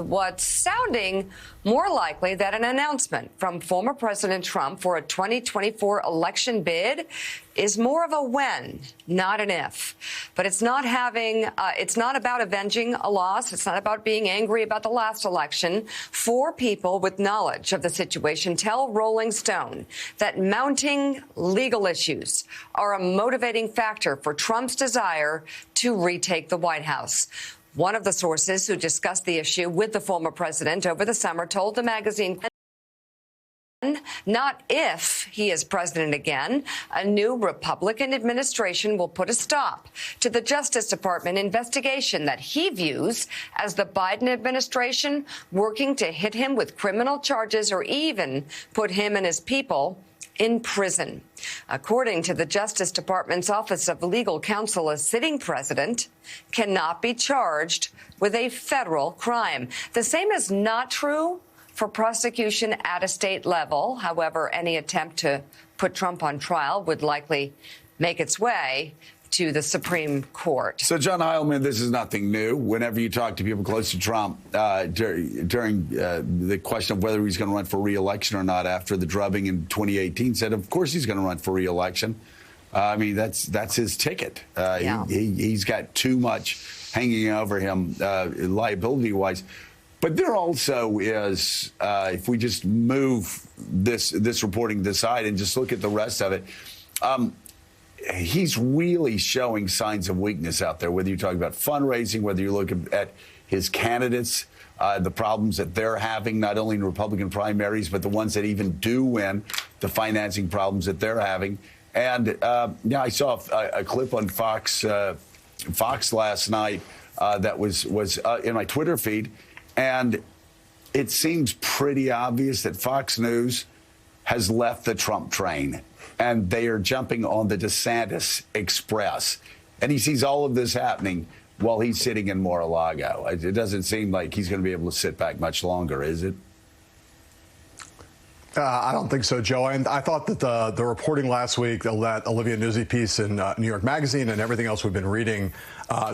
What's sounding more likely that an announcement from former President Trump for a 2024 election bid is more of a when, not an if. But it's not about avenging a loss. It's not about being angry about the last election. 4 people with knowledge of the situation tell Rolling Stone that mounting legal issues are a motivating factor for Trump's desire to retake the White House. One of the sources who discussed the issue with the former president over the summer told the magazine, not if he is president again, a new Republican administration will put a stop to the Justice Department investigation that he views as the Biden administration working to hit him with criminal charges or even put him and his people in prison. According to the Justice Department's Office of Legal Counsel, a sitting president cannot be charged with a federal crime. The same is not true for prosecution at a state level. However, any attempt to put Trump on trial would likely make its way to the Supreme Court. So, John Heilemann, this is nothing new. Whenever you talk to people close to Trump during the question of whether he's going to run for re-election or not after the drubbing in 2018, said, of course he's going to run for re-election. I mean, that's his ticket. Yeah. He's got too much hanging over him liability-wise. But there also is, if we just move this reporting to the side and just look at the rest of it, he's really showing signs of weakness out there, whether you're talking about fundraising, whether you're looking at his candidates, the problems that they're having, not only in Republican primaries, but the ones that even do win, the financing problems that they're having. And I saw a clip on Fox last night that was in my Twitter feed. And it seems pretty obvious that Fox News has left the Trump train and they are jumping on the DeSantis Express. And he sees all of this happening while he's sitting in Mar-a-Lago. It doesn't seem like he's going to be able to sit back much longer, is it? I don't think so, Joe. And I thought that the reporting last week, that Olivia Nuzzi piece in New York Magazine and everything else we've been reading,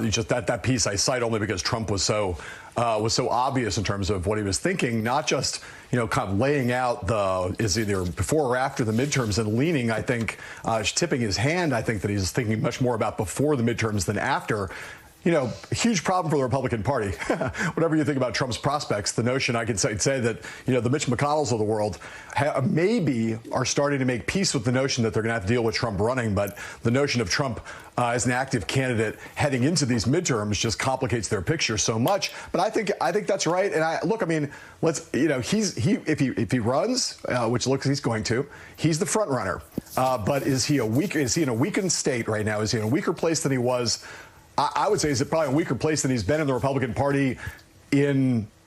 just that piece I cite only because Trump was so obvious in terms of what he was thinking, not just, kind of laying out is either before or after the midterms and leaning, I think, tipping his hand. I think that he's thinking much more about before the midterms than after. Huge problem for the Republican Party. Whatever you think about Trump's prospects, the notion I could say that, the Mitch McConnells of the world maybe are starting to make peace with the notion that they're going to have to deal with Trump running. But the notion of Trump as an active candidate heading into these midterms just complicates their picture so much. But I think that's right. And if he runs, which looks he's going to, he's the front runner. But is he in a weakened state right now? Is he in a weaker place than he was? I would say he's probably in a weaker place than he's been in the Republican Party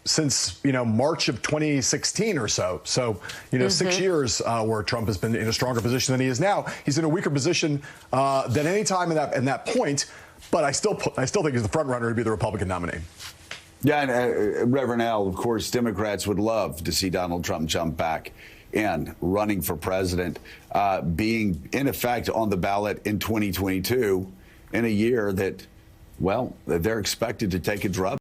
since March of 2016 or so. So 6 years where Trump has been in a stronger position than he is now. He's in a weaker position than any time in that point. But I still think he's the front runner to be the Republican nominee. Yeah, and Reverend Al, of course, Democrats would love to see Donald Trump jump back in running for president, being in effect on the ballot in 2022 in a year that, well, they're expected to take a drug.